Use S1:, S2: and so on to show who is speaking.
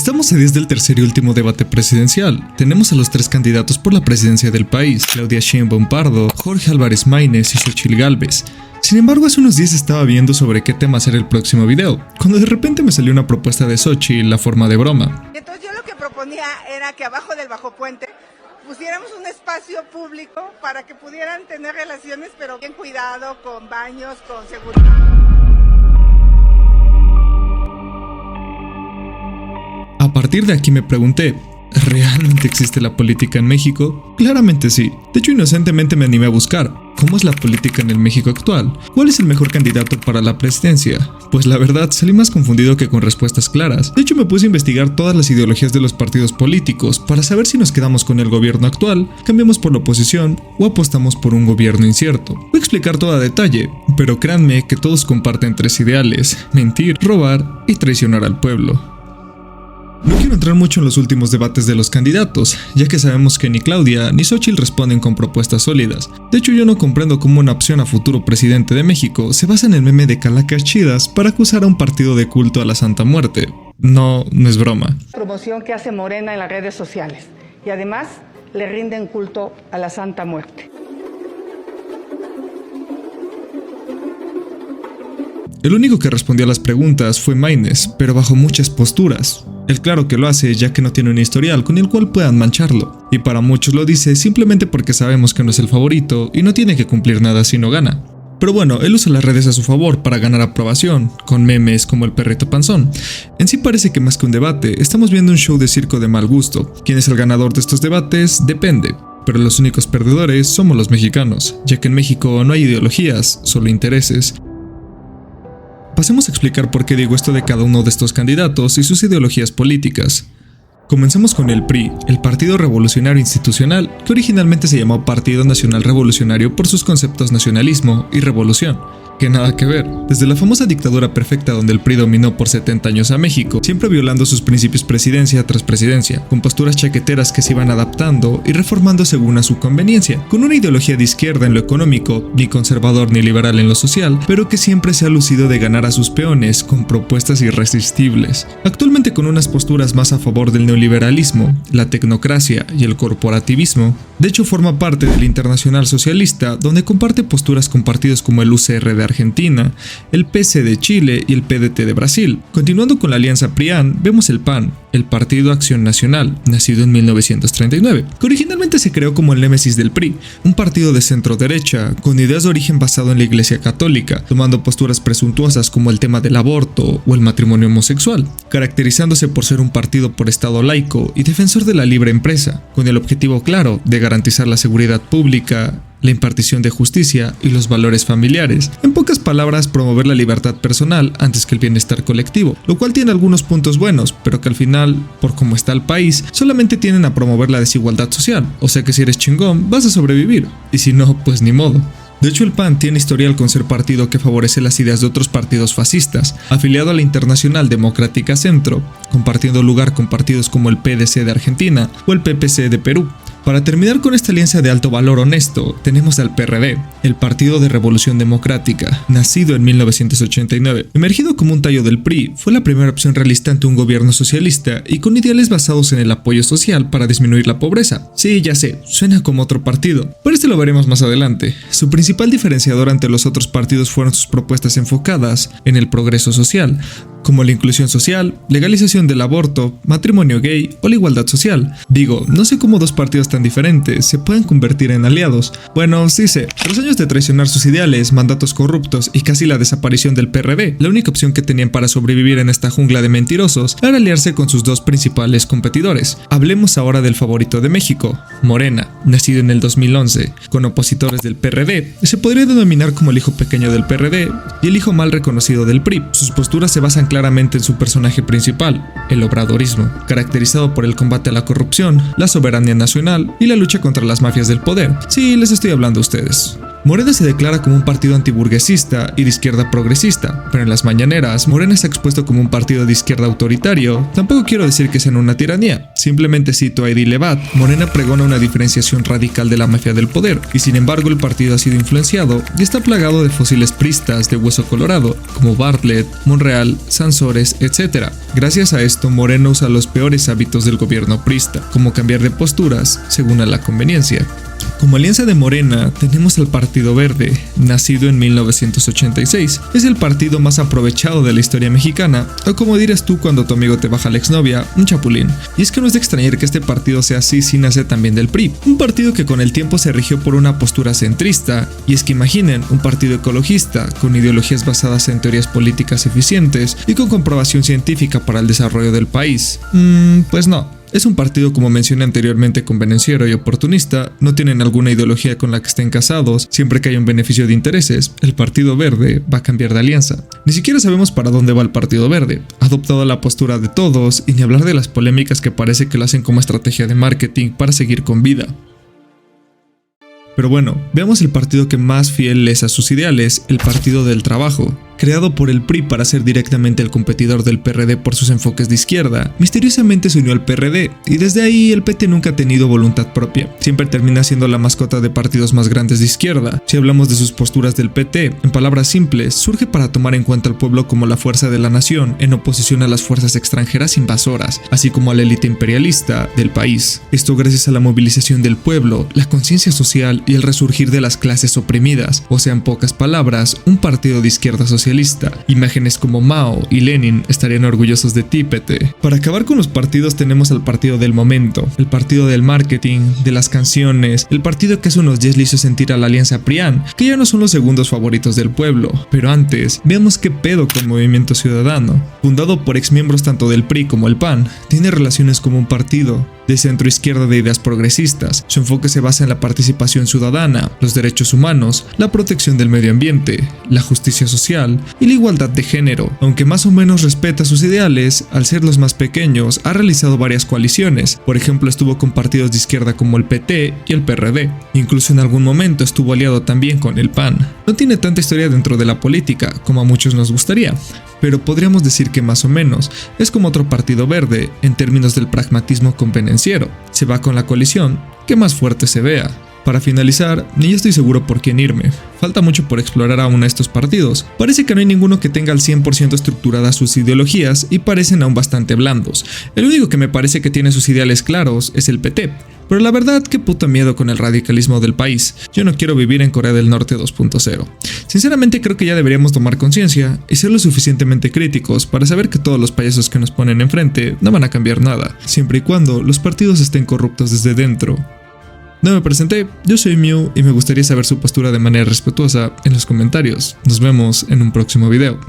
S1: Estamos a días del tercer y último debate presidencial. Tenemos a los tres candidatos por la presidencia del país, Claudia Sheinbaum Pardo, Jorge Álvarez Maínez y Xochitl Gálvez. Sin embargo, hace unos días estaba viendo sobre qué tema hacer el próximo video, cuando de repente me salió una propuesta de Xochitl, la forma de broma.
S2: Entonces yo lo que proponía era que abajo del bajo puente pusiéramos un espacio público para que pudieran tener relaciones, pero bien cuidado, con baños, con seguridad.
S1: A partir de aquí me pregunté, ¿realmente existe la política en México? Claramente sí. De hecho, inocentemente me animé a buscar, ¿cómo es la política en el México actual? ¿Cuál es el mejor candidato para la presidencia? Pues la verdad, salí más confundido que con respuestas claras. De hecho, me puse a investigar todas las ideologías de los partidos políticos para saber si nos quedamos con el gobierno actual, cambiamos por la oposición o apostamos por un gobierno incierto. Voy a explicar todo a detalle, pero créanme que todos comparten tres ideales: mentir, robar y traicionar al pueblo. No quiero entrar mucho en los últimos debates de los candidatos, ya que sabemos que ni Claudia ni Xochitl responden con propuestas sólidas. De hecho, yo no comprendo cómo una opción a futuro presidente de México se basa en el meme de calacas chidas para acusar a un partido de culto a la Santa Muerte. No es broma.
S2: Promoción que hace Morena en las redes sociales y además le rinden culto a la Santa Muerte.
S1: El único que respondió a las preguntas fue Maínez, pero bajo muchas posturas. Él claro que lo hace ya que no tiene un historial con el cual puedan mancharlo, y para muchos lo dice simplemente porque sabemos que no es el favorito y no tiene que cumplir nada si no gana. Pero bueno, él usa las redes a su favor para ganar aprobación, con memes como el perrito panzón. En sí parece que más que un debate, estamos viendo un show de circo de mal gusto. ¿Quién es el ganador de estos debates? Depende. Pero los únicos perdedores somos los mexicanos, ya que en México no hay ideologías, solo intereses. Pasemos a explicar por qué digo esto de cada uno de estos candidatos y sus ideologías políticas. Comencemos con el PRI, el Partido Revolucionario Institucional, que originalmente se llamó Partido Nacional Revolucionario por sus conceptos nacionalismo y revolución. Que nada que ver, desde la famosa dictadura perfecta donde el PRI dominó por 70 años a México, siempre violando sus principios presidencia tras presidencia, con posturas chaqueteras que se iban adaptando y reformando según a su conveniencia, con una ideología de izquierda en lo económico, ni conservador ni liberal en lo social, pero que siempre se ha lucido de ganar a sus peones con propuestas irresistibles. Actualmente con unas posturas más a favor del neoliberalismo, la tecnocracia y el corporativismo, de hecho forma parte del Internacional Socialista, donde comparte posturas con partidos como el UCR de Argentina, el PC de Chile y el PDT de Brasil. Continuando con la alianza PRIAN, vemos el PAN, el Partido Acción Nacional, nacido en 1939, que originalmente se creó como el némesis del PRI, un partido de centro-derecha, con ideas de origen basado en la Iglesia Católica, tomando posturas presuntuosas como el tema del aborto o el matrimonio homosexual, caracterizándose por ser un partido por Estado laico y defensor de la libre empresa, con el objetivo claro de garantizar la seguridad pública, la impartición de justicia y los valores familiares. En pocas palabras, promover la libertad personal antes que el bienestar colectivo, lo cual tiene algunos puntos buenos, pero que al final, por cómo está el país, solamente tienden a promover la desigualdad social, o sea que si eres chingón, vas a sobrevivir, y si no, pues ni modo. De hecho, el PAN tiene historial con ser partido que favorece las ideas de otros partidos fascistas, afiliado a la Internacional Democrática Centro, compartiendo lugar con partidos como el PDC de Argentina o el PPC de Perú. Para terminar con esta alianza de alto valor honesto, tenemos al PRD, el Partido de Revolución Democrática, nacido en 1989. Emergido como un tallo del PRI, fue la primera opción realista ante un gobierno socialista y con ideales basados en el apoyo social para disminuir la pobreza. Sí, ya sé, suena como otro partido, pero este lo veremos más adelante. Su principal diferenciador ante los otros partidos fueron sus propuestas enfocadas en el progreso social, como la inclusión social, legalización del aborto, matrimonio gay o la igualdad social. Digo, no sé cómo dos partidos tan diferentes se pueden convertir en aliados. Bueno, sí sé, tras años de traicionar sus ideales, mandatos corruptos y casi la desaparición del PRD, la única opción que tenían para sobrevivir en esta jungla de mentirosos era aliarse con sus dos principales competidores. Hablemos ahora del favorito de México, Morena, nacido en el 2011, con opositores del PRD. Se podría denominar como el hijo pequeño del PRD y el hijo mal reconocido del PRI. Sus posturas se basan claramente en su personaje principal, el obradorismo, caracterizado por el combate a la corrupción, la soberanía nacional y la lucha contra las mafias del poder. Sí, les estoy hablando a ustedes. Morena se declara como un partido antiburguesista y de izquierda progresista, pero en las mañaneras Morena está expuesto como un partido de izquierda autoritario. Tampoco quiero decir que sean una tiranía, simplemente cito a Eddie Levat: Morena pregona una diferenciación radical de la mafia del poder, y sin embargo el partido ha sido influenciado y está plagado de fósiles pristas de hueso colorado, como Bartlett, Monreal, Sansores, etc. Gracias a esto, Morena usa los peores hábitos del gobierno prista, como cambiar de posturas según a la conveniencia. Como alianza de Morena, tenemos al Partido Verde, nacido en 1986. Es el partido más aprovechado de la historia mexicana, o como dirías tú cuando tu amigo te baja la exnovia, un chapulín. Y es que no es de extrañar que este partido sea así si nace también del PRI, un partido que con el tiempo se rigió por una postura centrista. Y es que imaginen un partido ecologista, con ideologías basadas en teorías políticas eficientes y con comprobación científica para el desarrollo del país. Pues no. Es un partido, como mencioné anteriormente, convenenciero y oportunista. No tienen alguna ideología con la que estén casados. Siempre que haya un beneficio de intereses, el Partido Verde va a cambiar de alianza. Ni siquiera sabemos para dónde va el Partido Verde. Ha adoptado la postura de todos, y ni hablar de las polémicas que parece que lo hacen como estrategia de marketing para seguir con vida. Pero bueno, veamos el partido que más fiel es a sus ideales, el Partido del Trabajo. Creado por el PRI para ser directamente el competidor del PRD por sus enfoques de izquierda, misteriosamente se unió al PRD, y desde ahí el PT nunca ha tenido voluntad propia. Siempre termina siendo la mascota de partidos más grandes de izquierda. Si hablamos de sus posturas del PT, en palabras simples, surge para tomar en cuenta al pueblo como la fuerza de la nación, en oposición a las fuerzas extranjeras invasoras, así como a la élite imperialista del país. Esto gracias a la movilización del pueblo, la conciencia social y el resurgir de las clases oprimidas, o sea, en pocas palabras, un partido de izquierda socialista. Imágenes como Mao y Lenin estarían orgullosos de ti, PT. Para acabar con los partidos tenemos al partido del momento, el partido del marketing, de las canciones, el partido que hace unos días le hizo sentir a la alianza PRIAN, que ya no son los segundos favoritos del pueblo. Pero antes, veamos qué pedo con Movimiento Ciudadano. Fundado por exmiembros tanto del PRI como el PAN, tiene relaciones como un partido de centro izquierda de ideas progresistas. Su enfoque se basa en la participación ciudadana, los derechos humanos, la protección del medio ambiente, la justicia social y la igualdad de género. Aunque más o menos respeta sus ideales, al ser los más pequeños ha realizado varias coaliciones. Por ejemplo, estuvo con partidos de izquierda como el PT y el PRD. Incluso en algún momento estuvo aliado también con el PAN. No tiene tanta historia dentro de la política como a muchos nos gustaría, pero podríamos decir que más o menos es como otro partido verde en términos del pragmatismo convenenciero. Se va con la coalición que más fuerte se vea. Para finalizar, ni yo estoy seguro por quién irme. Falta mucho por explorar aún a estos partidos. Parece que no hay ninguno que tenga al 100% estructuradas sus ideologías y parecen aún bastante blandos. El único que me parece que tiene sus ideales claros es el PT. Pero la verdad, qué puta miedo con el radicalismo del país. Yo no quiero vivir en Corea del Norte 2.0. Sinceramente creo que ya deberíamos tomar conciencia y ser lo suficientemente críticos para saber que todos los payasos que nos ponen enfrente no van a cambiar nada, siempre y cuando los partidos estén corruptos desde dentro. No me presenté, yo soy Mew y me gustaría saber su postura de manera respetuosa en los comentarios. Nos vemos en un próximo video.